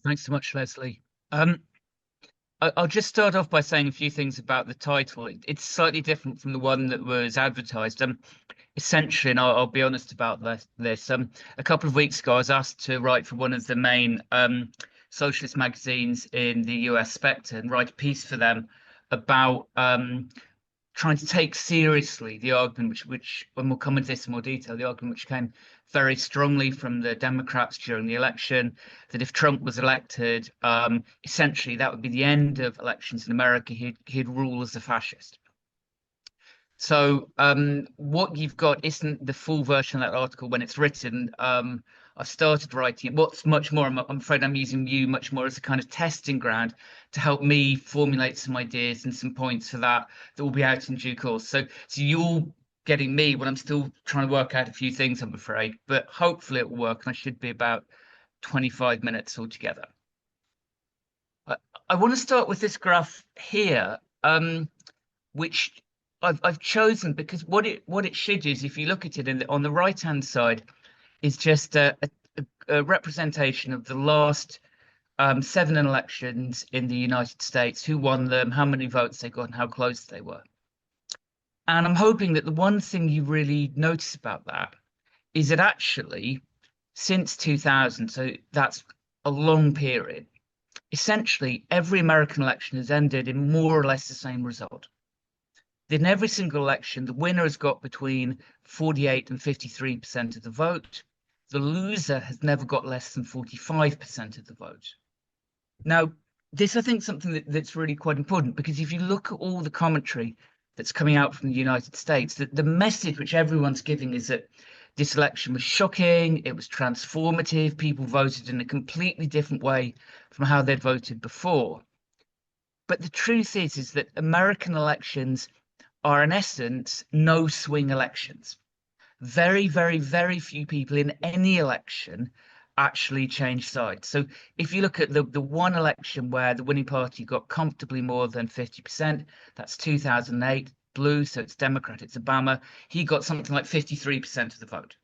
Thanks so much, Leslie. Um, I'll just start off by saying a few things about the title. It's slightly different from the one that was advertised. Essentially, and I'll be honest about this. A couple of weeks ago, I was asked to write for one of the main socialist magazines in the US, Spectre, and write a piece for them about trying to take seriously the argument when we'll come into this in more detail, the argument which came very strongly from the Democrats during the election, that if Trump was elected, essentially that would be the end of elections in America. He'd rule as a fascist. So what you've got isn't the full version of that article when it's written. I've started writing it. What's much more, I'm afraid I'm using you much more as a kind of testing ground to help me formulate some ideas and some points for that will be out in due course. So you're getting me when I'm still trying to work out a few things, I'm afraid, but hopefully it will work. And I should be about 25 minutes altogether. I, I want to start with this graph here, which I've chosen because what it should do is, if you look at it on the right hand side, is just a representation of the last 7 elections in the United States, who won them, how many votes they got, and how close they were. And I'm hoping that the one thing you really notice about that is that actually, since 2000, so that's a long period, essentially every American election has ended in more or less the same result. In every single election, the winner has got between 48 and 53% of the vote. The loser has never got less than 45% of the vote. Now, this, I think, is something that's really quite important, because if you look at all the commentary that's coming out from the United States, the message which everyone's giving is that this election was shocking, it was transformative, people voted in a completely different way from how they'd voted before. But the truth is that American elections are in essence no swing elections. Very, very, very few people in any election actually change sides. So if you look at the one election where the winning party got comfortably more than 50%, that's 2008, blue, so it's Democrat, it's Obama. He got something like 53% of the vote.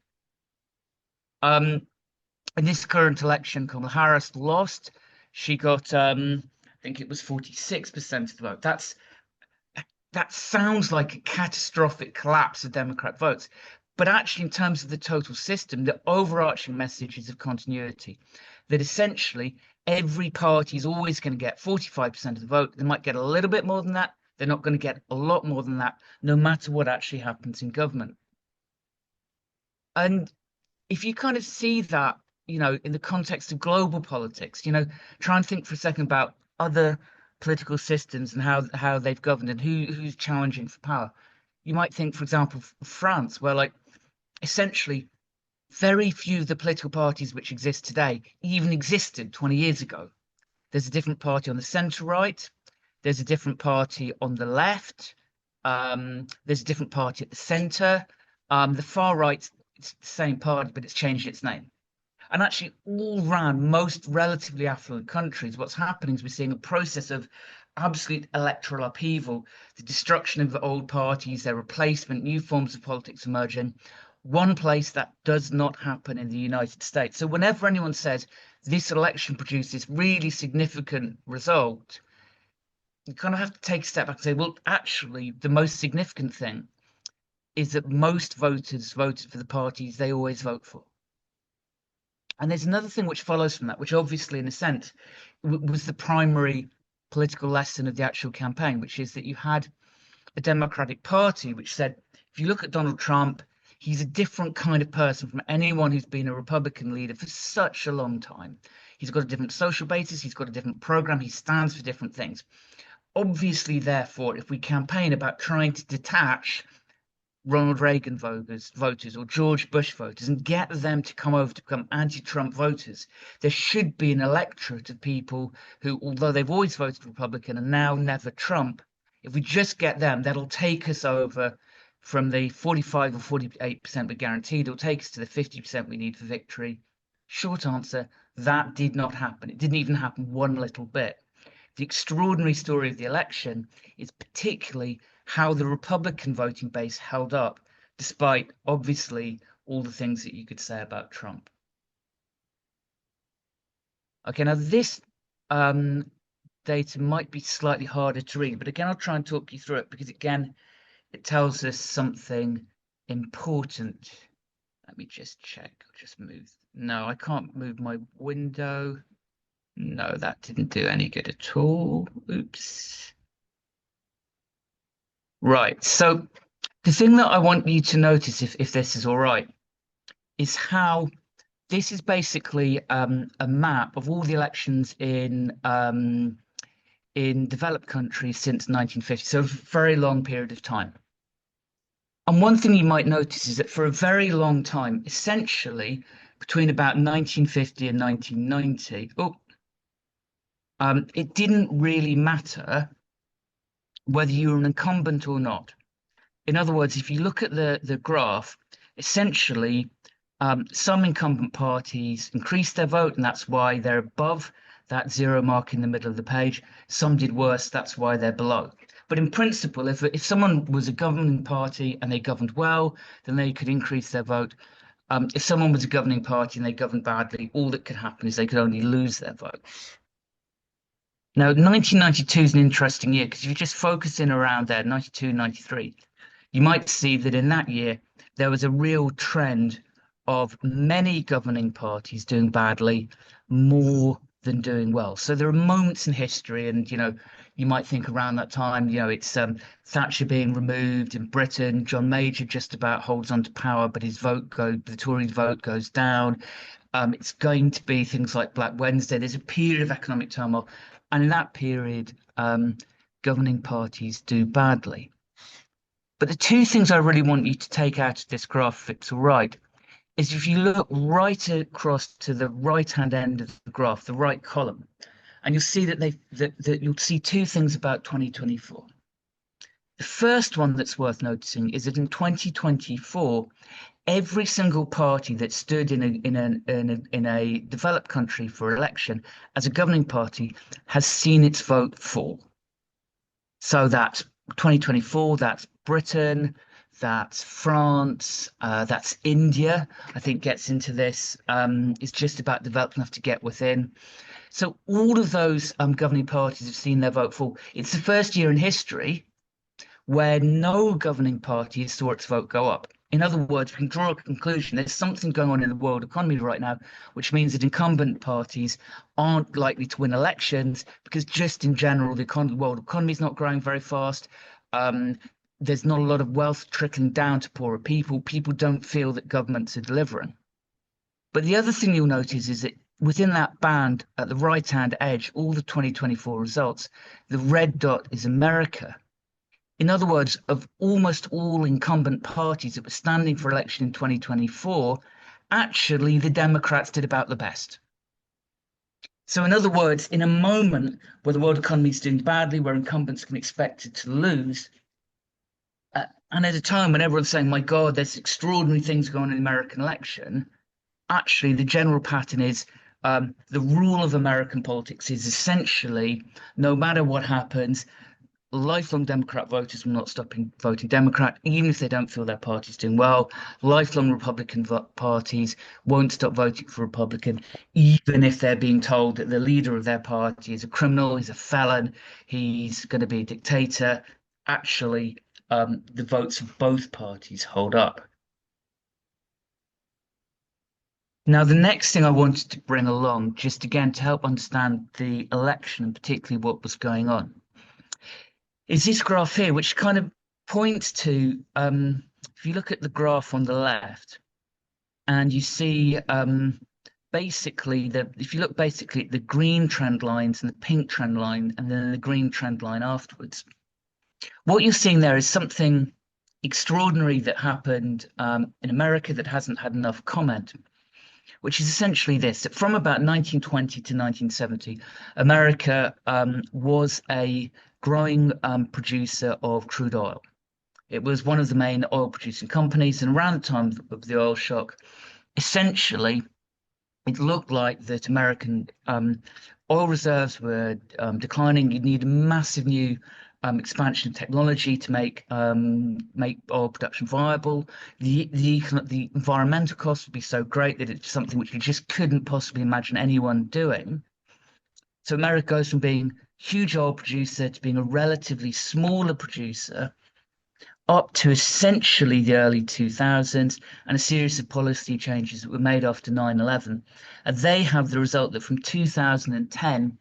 In this current election, Kamala Harris lost. She got, I think it was 46% of the vote. That sounds like a catastrophic collapse of Democrat votes. But actually, in terms of the total system, the overarching message is of continuity, that essentially every party is always going to get 45% of the vote. They might get a little bit more than that. They're not going to get a lot more than that, no matter what actually happens in government. And if you kind of see that, in the context of global politics, try and think for a second about other political systems and how they've governed and who's challenging for power. You might think, for example, France, where like essentially very few of the political parties which exist today even existed 20 years ago. There's a different party on the centre right. There's a different party on the left. There's a different party at the centre. The far right, it's the same party, but it's changed its name. And actually, all around most relatively affluent countries, what's happening is we're seeing a process of absolute electoral upheaval, the destruction of the old parties, their replacement, new forms of politics emerging. One place that does not happen in the United States. So whenever anyone says this election produced this really significant result, you kind of have to take a step back and say, well, actually, the most significant thing is that most voters voted for the parties they always vote for. And there's another thing which follows from that, which obviously, in a sense, was the primary political lesson of the actual campaign, which is that you had a Democratic Party which said, if you look at Donald Trump, he's a different kind of person from anyone who's been a Republican leader for such a long time. He's got a different social basis, he's got a different program, he stands for different things. Obviously, therefore, if we campaign about trying to detach Ronald Reagan voters or George Bush voters and get them to come over to become anti-Trump voters, there should be an electorate of people who, although they've always voted Republican and now never Trump, if we just get them, that'll take us over from the 45 or 48% we're guaranteed. It'll take us to the 50% we need for victory. Short answer, that did not happen. It didn't even happen one little bit. The extraordinary story of the election is particularly how the Republican voting base held up, despite obviously all the things that you could say about Trump. Okay, now this data might be slightly harder to read, but again, I'll try and talk you through it because again, it tells us something important. Let me just check. I'll just move. No, I can't move my window. No, that didn't do any good at all. Oops. Right. So the thing that I want you to notice, if this is all right, is how this is basically a map of all the elections in developed countries since 1950, so a very long period of time. And one thing you might notice is that for a very long time, essentially between about 1950 and 1990, it didn't really matter whether you were an incumbent or not. In other words, if you look at the graph, essentially some incumbent parties increased their vote, and that's why they're above that zero mark in the middle of the page. Some did worse, that's why they're below. But in principle, if someone was a governing party and they governed well, then they could increase their vote. If someone was a governing party and they governed badly, all that could happen is they could only lose their vote. Now, 1992 is an interesting year because if you just focus in around there, 92, 93, you might see that in that year, there was a real trend of many governing parties doing badly more than doing well. So there are moments in history, and you might think around that time, it's Thatcher being removed in Britain, John Major just about holds on to power, but the Tory vote goes down. It's going to be things like Black Wednesday. There's a period of economic turmoil, and in that period, governing parties do badly. But the two things I really want you to take out of this graph, if it's all right, is if you look right across to the right-hand end of the graph, the right column, and you'll see that you'll see two things about 2024. The first one that's worth noticing is that in 2024, every single party that stood in a developed country for election as a governing party has seen its vote fall. So that's 2024, that's Britain, that's France, that's India, I think gets into this, is just about developed enough to get within. So all of those governing parties have seen their vote fall. It's the first year in history where no governing party saw its vote go up. In other words, we can draw a conclusion. There's something going on in the world economy right now, which means that incumbent parties aren't likely to win elections because just in general, the world economy is not growing very fast. There's not a lot of wealth trickling down to poorer people. People don't feel that governments are delivering. But the other thing you'll notice is that within that band at the right-hand edge, all the 2024 results, the red dot is America. In other words, of almost all incumbent parties that were standing for election in 2024, actually the Democrats did about the best. So in other words, in a moment where the world economy is doing badly, where incumbents can be expected to lose, and at a time when everyone's saying, my God, there's extraordinary things going on in the American election, actually the general pattern is the rule of American politics is essentially, no matter what happens, lifelong Democrat voters will not stop voting Democrat, even if they don't feel their party's doing well. Lifelong Republican parties won't stop voting for Republican, even if they're being told that the leader of their party is a criminal, he's a felon, he's going to be a dictator. Actually, the votes of both parties hold up. Now, the next thing I wanted to bring along, just again to help understand the election and particularly what was going on, is this graph here, which kind of points to, if you look at the graph on the left, and you see basically if you look basically at the green trend lines and the pink trend line, and then the green trend line afterwards, what you're seeing there is something extraordinary that happened in America that hasn't had enough comment, which is essentially this: that from about 1920 to 1970, America was a growing producer of crude oil. It was one of the main oil producing companies, and around the time of the oil shock, essentially, it looked like that American oil reserves were declining. You need a massive new expansion of technology to make oil production viable. The environmental costs would be so great that it's something which you just couldn't possibly imagine anyone doing. So America goes from being a huge oil producer to being a relatively smaller producer up to essentially the early 2000s and a series of policy changes that were made after 9/11. And they have the result that from 2010,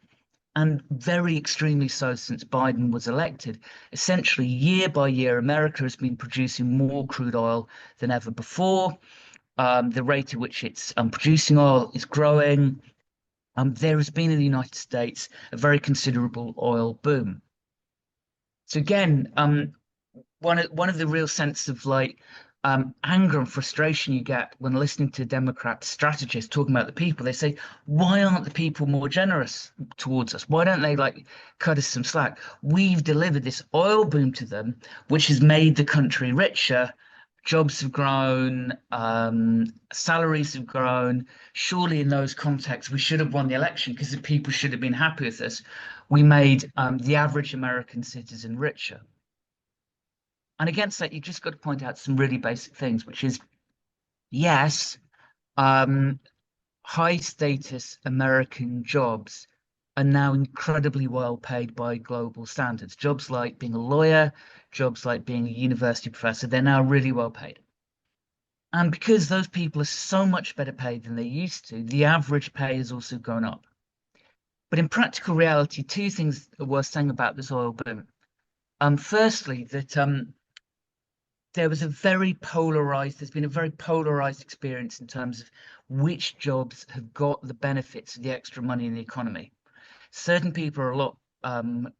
and very extremely so since Biden was elected, essentially year by year, America has been producing more crude oil than ever before. The rate at which it's producing oil is growing. There has been in the United States a very considerable oil boom. So again, one of the real sense of like anger and frustration you get when listening to Democrat strategists talking about the people, they say, why aren't the people more generous towards us? Why don't they like cut us some slack? We've delivered this oil boom to them, which has made the country richer. Jobs have grown, salaries have grown. Surely, in those contexts, we should have won the election because the people should have been happy with us. We made the average American citizen richer. And against that, you just got to point out some really basic things, which is yes, um, high status American jobs are now incredibly well paid by global standards. Jobs like being a lawyer, jobs like being a university professor, they're now really well paid. And because those people are so much better paid than they used to, the average pay has also gone up. But in practical reality, two things are worth saying about this oil boom. Firstly, that there's been a very polarized experience in terms of which jobs have got the benefits of the extra money in the economy. Certain people are a lot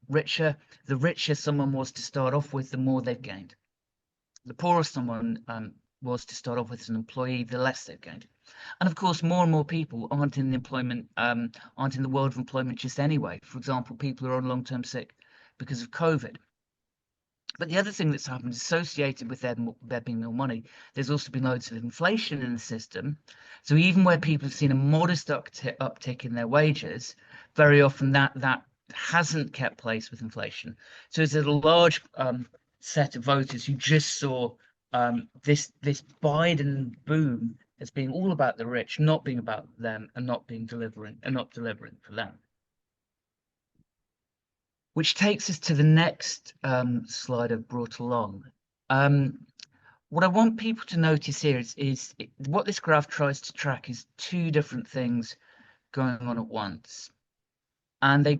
richer. The richer someone was to start off with, the more they've gained. The poorer someone was to start off with as an employee, the less they've gained. And of course, more and more people aren't in the aren't in the world of employment just anyway. For example, people who are on long-term sick because of COVID. But the other thing that's happened associated with there being more money, there's also been loads of inflation in the system. So even where people have seen a modest uptick in their wages, very often that hasn't kept pace with inflation. So there's a large set of voters who just saw this Biden boom as being all about the rich, not being about them, and not delivering for them. Which takes us to the next slide I've brought along. What I want people to notice here is what this graph tries to track is two different things going on at once, and it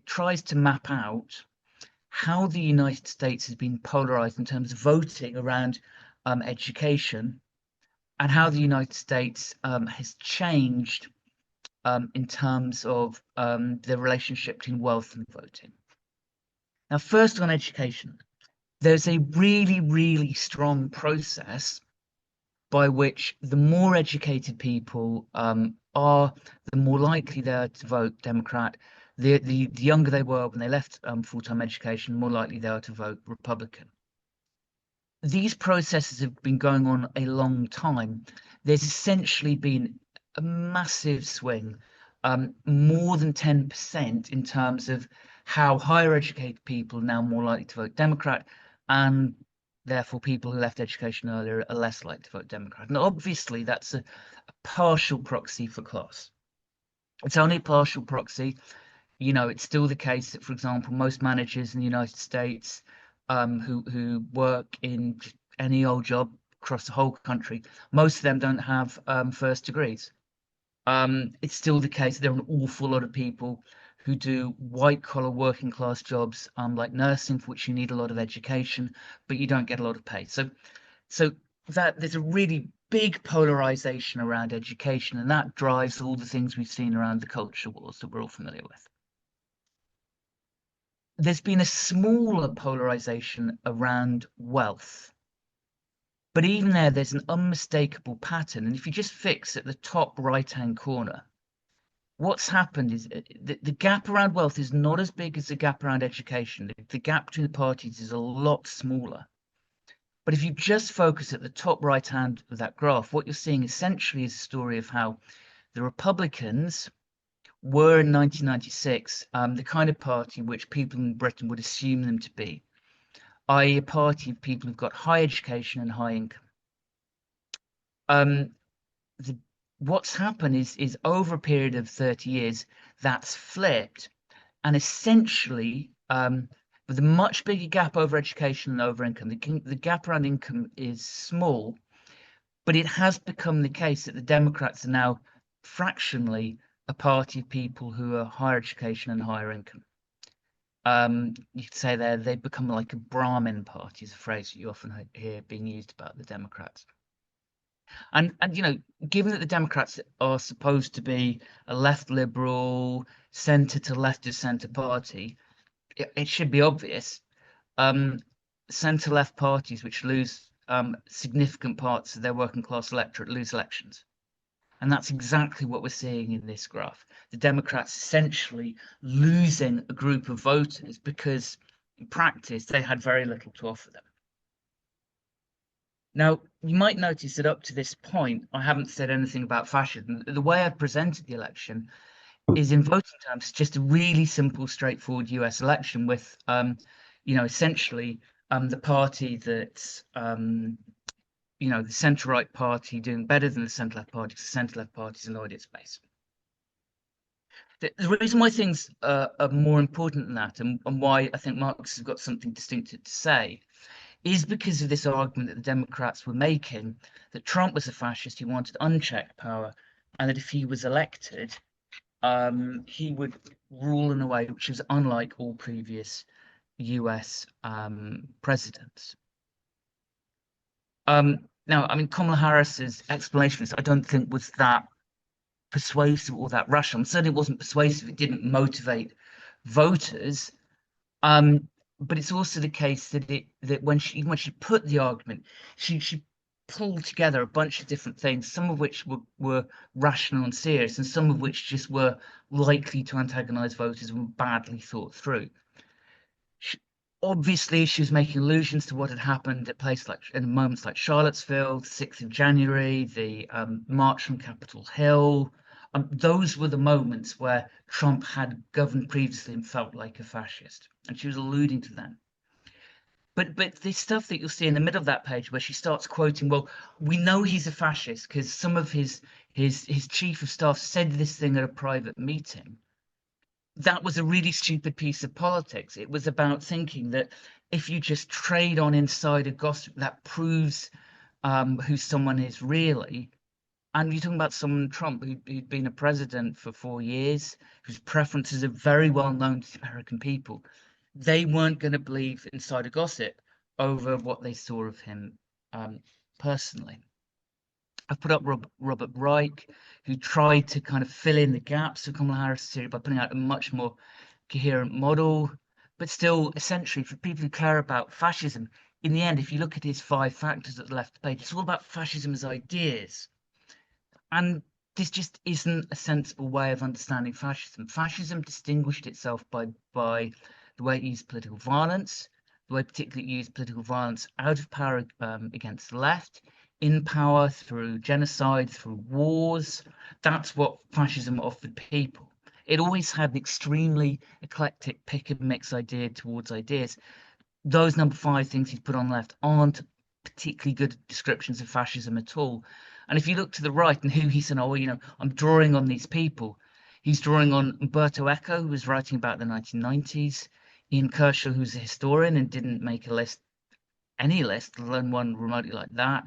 tries to map out how the United States has been polarized in terms of voting around education, and how the United States has changed in terms of the relationship between wealth and voting. Now, first on education, there's a really, really strong process by which the more educated people are, the more likely they are to vote Democrat. The younger they were when they left full-time education, the more likely they are to vote Republican. These processes have been going on a long time. There's essentially been a massive swing, more than 10% in terms of how higher educated people are now more likely to vote Democrat, and therefore people who left education earlier are less likely to vote Democrat. And obviously that's a partial proxy for class. It's only a partial proxy. You know, it's still the case that, for example, most managers in the United States who work in any old job across the whole country, most of them don't have first degrees. It's still the case there are an awful lot of people who do white collar working class jobs like nursing, for which you need a lot of education, but you don't get a lot of pay. So that there's a really big polarization around education, and that drives all the things we've seen around the culture wars that we're all familiar with. There's been a smaller polarization around wealth. But even there's an unmistakable pattern. And if you just fix at the top right-hand corner, what's happened is the gap around wealth is not as big as the gap around education. The gap between the parties is a lot smaller. But if you just focus at the top right-hand of that graph, what you're seeing essentially is a story of how the Republicans were in 1996 the kind of party which people in Britain would assume them to be, i.e. a party of people who've got high education and high income. The what's happened is over a period of 30 years, that's flipped. And essentially, with a much bigger gap over education and over income, the gap around income is small, but it has become the case that the Democrats are now fractionally a party of people who are higher education and higher income. You could say they've become like a Brahmin party, is a phrase that you often hear being used about the Democrats. And given that the Democrats are supposed to be a left liberal, centre to leftist centre party, it should be obvious. Centre left parties which lose significant parts of their working class electorate lose elections. And that's exactly what we're seeing in this graph. The Democrats essentially losing a group of voters because in practice they had very little to offer them. Now, you might notice that up to this point, I haven't said anything about fascism. The way I've presented the election is in voting terms, just a really simple, straightforward US election with, essentially the party that's, the centre-right party doing better than the centre-left party, because the centre-left party is annoyed its base. The reason why things are more important than that, and why I think Marx has got something distinctive to say, is because of this argument that the Democrats were making that Trump was a fascist who wanted unchecked power, and that if he was elected, he would rule in a way which was unlike all previous US presidents. Now, I mean, Kamala Harris's explanation of this, I don't think was that persuasive or that rational. Certainly, it wasn't persuasive. It didn't motivate voters. But it's also the case that when she put the argument, she pulled together a bunch of different things, some of which were rational and serious, and some of which just were likely to antagonize voters and were badly thought through. Obviously, she was making allusions to what had happened at places like in moments like Charlottesville, the 6th of January, the March from Capitol Hill. Those were the moments where Trump had governed previously and felt like a fascist, and she was alluding to them. But the stuff that you'll see in the middle of that page, where she starts quoting, well, we know he's a fascist because some of his chief of staff said this thing at a private meeting. That was a really stupid piece of politics. It was about thinking that if you just trade on insider gossip, that proves who someone is really. And you're talking about someone, Trump, who'd been a president for 4 years, whose preferences are very well known to American people. They weren't going to believe insider gossip over what they saw of him personally. I've put up Robert Reich, who tried to kind of fill in the gaps of Kamala Harris' theory by putting out a much more coherent model. But still, essentially, for people who care about fascism, in the end, if you look at his 5 factors at the left of the page, it's all about fascism as ideas. And this just isn't a sensible way of understanding fascism. Fascism distinguished itself by the way it used political violence, the way particularly it used political violence out of power against the left, in power through genocide, through wars. That's what fascism offered people. It always had an extremely eclectic pick and mix idea towards ideas. Those number 5 things he's put on the left aren't particularly good descriptions of fascism at all. And if you look to the right and who he said, oh, I'm drawing on these people. He's drawing on Umberto Eco, who was writing about the 1990s, Ian Kershaw, who's a historian and didn't make any list, let alone one remotely like that.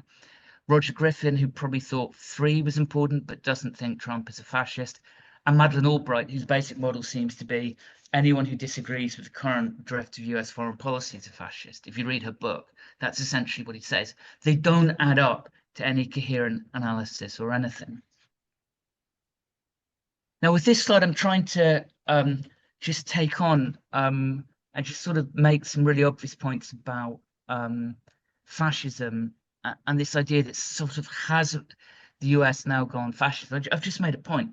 Roger Griffin, who probably thought 3 was important, but doesn't think Trump is a fascist. And Madeleine Albright, whose basic model seems to be anyone who disagrees with the current drift of US foreign policy is a fascist. If you read her book, that's essentially what he says. They don't add up to any coherent analysis or anything. Now, with this slide, I'm trying to just take on and just sort of make some really obvious points about fascism and this idea that sort of has the US now gone fascist. I've just made a point.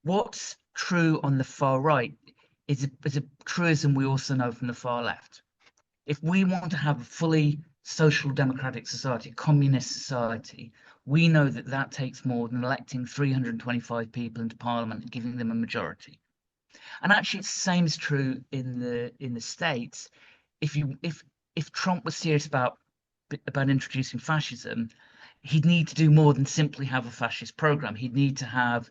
What's true on the far right is a truism we also know from the far left. If we want to have a fully social democratic society, a communist society, we know that that takes more than electing 325 people into parliament and giving them a majority. And actually, it's the same is true in the States. If Trump was serious about introducing fascism, he'd need to do more than simply have a fascist program. He'd need to have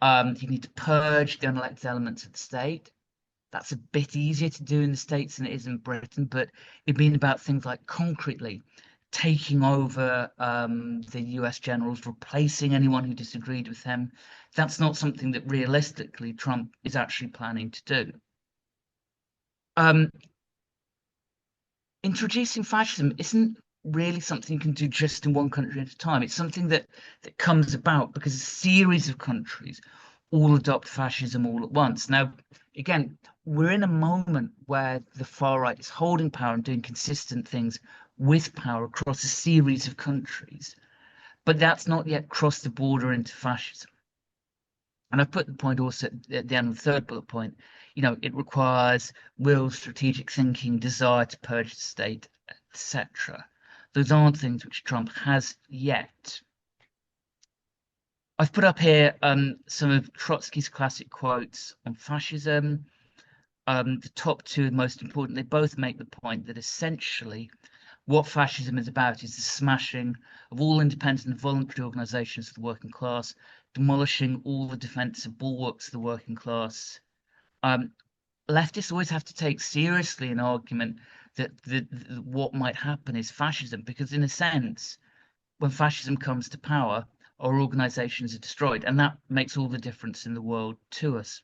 he'd need to purge the unelected elements of the state. That's a bit easier to do in the States than it is in Britain, but it'd been about things like concretely taking over the US generals, replacing anyone who disagreed with him. That's not something that realistically Trump is actually planning to do. Um, Introducing fascism isn't really something you can do just in one country at a time. It's something that comes about because a series of countries all adopt fascism all at once. Now, again, we're in a moment where the far right is holding power and doing consistent things with power across a series of countries, but that's not yet crossed the border into fascism. And I've put the point also at the end of the third bullet point, it requires will, strategic thinking, desire to purge the state, etc. Those aren't things which Trump has yet. I've put up here some of Trotsky's classic quotes on fascism. The top two are most important. They both make the point that essentially what fascism is about is the smashing of all independent and voluntary organizations of the working class, demolishing all the defensive bulwarks of the working class. Leftists always have to take seriously an argument that what might happen is fascism, because in a sense, when fascism comes to power, our organizations are destroyed, and that makes all the difference in the world to us.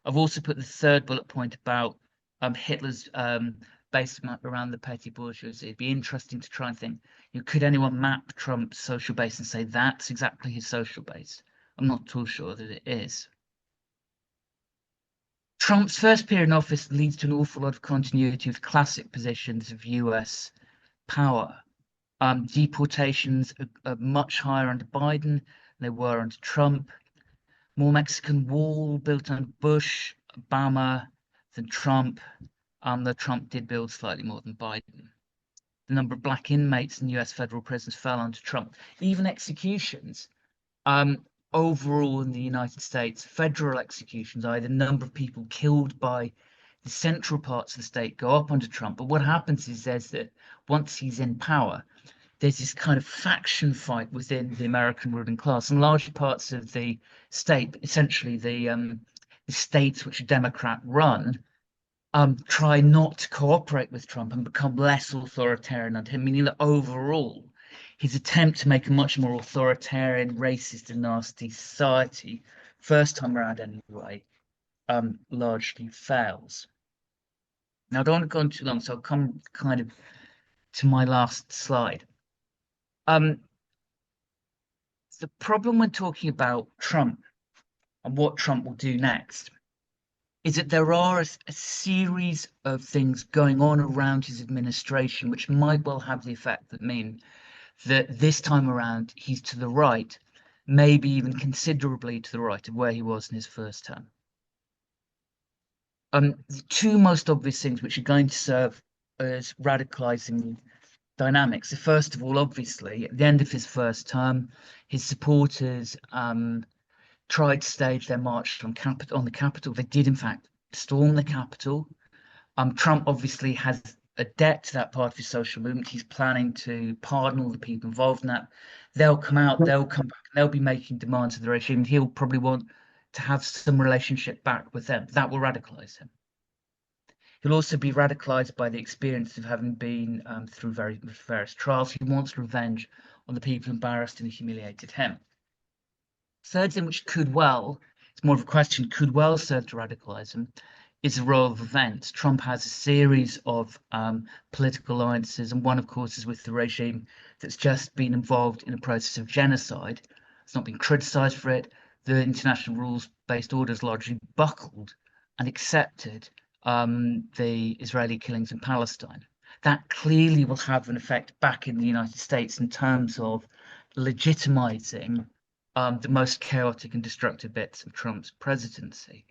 I've also put the third bullet point about Hitler's based around the petty bourgeoisie. It'd be interesting to try and think, could anyone map Trump's social base and say that's exactly his social base? I'm not at all sure that it is. Trump's first period in office leads to an awful lot of continuity with classic positions of US power. Deportations are much higher under Biden than they were under Trump. More Mexican wall built under Bush, Obama than Trump. Though Trump did build slightly more than Biden. The number of black inmates in US federal prisons fell under Trump. Even executions, overall in the United States, federal executions, the number of people killed by the central parts of the state go up under Trump. But what happens is that once he's in power, there's this kind of faction fight within the American ruling class, and large parts of the state, essentially the states which are Democrat run, try not to cooperate with Trump and become less authoritarian under him, meaning that overall, his attempt to make a much more authoritarian, racist, and nasty society, first time around anyway, largely fails. Now, I don't want to go on too long, so I'll come kind of to my last slide. The problem when talking about Trump and what Trump will do next is that there are a series of things going on around his administration which might well have the effect that mean that this time around he's to the right, maybe even considerably to the right of where he was in his first term. The two most obvious things which are going to serve as radicalizing dynamics. So first of all, obviously, at the end of his first term, his supporters tried to stage their march on the Capitol. They did, in fact, storm the Capitol. Trump obviously has a debt to that part of his social movement. He's planning to pardon all the people involved in that. They'll come out, they'll come back, they'll be making demands of the regime. He'll probably want to have some relationship back with them. That will radicalize him. He'll also be radicalized by the experience of having been through various trials. He wants revenge on the people embarrassed and humiliated him. Third thing, which could well, it's more of a question, could well serve to radicalize him, is the role of events. Trump has a series of political alliances, and one, of course, is with the regime that's just been involved in a process of genocide. It's not been criticized for it. The international rules-based orders largely buckled and accepted the Israeli killings in Palestine. That clearly will have an effect back in the United States in terms of legitimizing the most chaotic and destructive bits of Trump's presidency.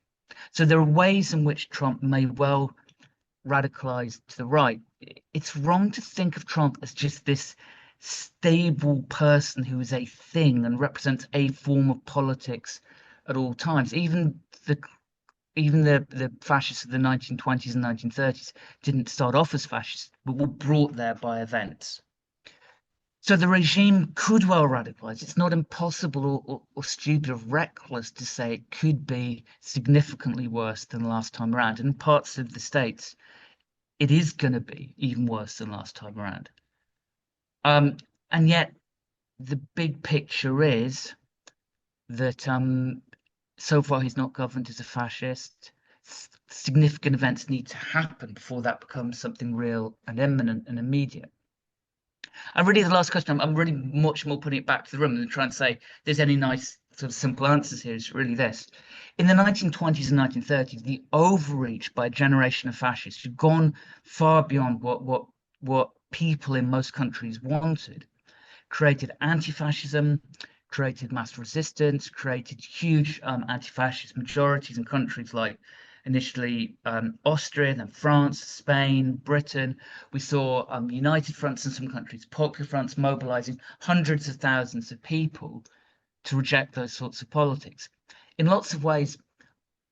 So there are ways in which Trump may well radicalize to the right. It's wrong to think of Trump as just this stable person who is a thing and represents a form of politics at all times. Even the fascists of the 1920s and 1930s didn't start off as fascists, but were brought there by events. So the regime could well radicalize. It's not impossible or stupid or reckless to say it could be significantly worse than last time around. And in parts of the states, it is going to be even worse than last time around. And yet the big picture is that so far he's not governed as a fascist. Significant events need to happen before that becomes something real and imminent and immediate. And really, the last question, I'm really much more putting it back to the room than trying to say there's any nice sort of simple answers here. It's really this. In the 1920s and 1930s, the overreach by a generation of fascists who'd gone far beyond what people in most countries wanted created anti-fascism, created mass resistance, created huge anti-fascist majorities in countries like initially Austria, then France, Spain, Britain. We saw united fronts in some countries, popular fronts mobilizing hundreds of thousands of people to reject those sorts of politics. In lots of ways,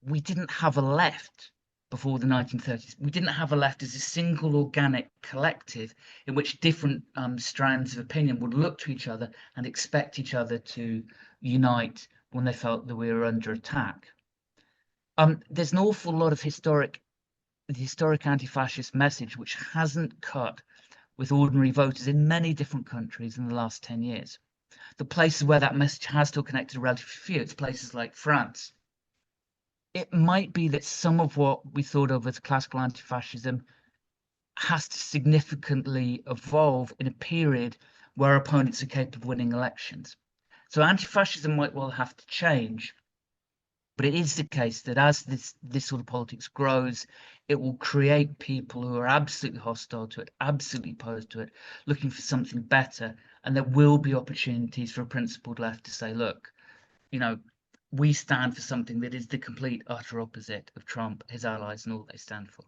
we didn't have a left before the 1930s. We didn't have a left as a single organic collective in which different strands of opinion would look to each other and expect each other to unite when they felt that we were under attack. There's an awful lot of the historic anti-fascist message which hasn't cut with ordinary voters in many different countries in the last 10 years. The places where that message has still connected are relatively few. It's places like France. It might be that some of what we thought of as classical anti-fascism has to significantly evolve in a period where opponents are capable of winning elections. So anti-fascism might well have to change, but it is the case that as this sort of politics grows, it will create people who are absolutely hostile to it, absolutely opposed to it, looking for something better, and there will be opportunities for a principled left to say, look, you know, we stand for something that is the complete utter opposite of Trump, his allies, and all they stand for.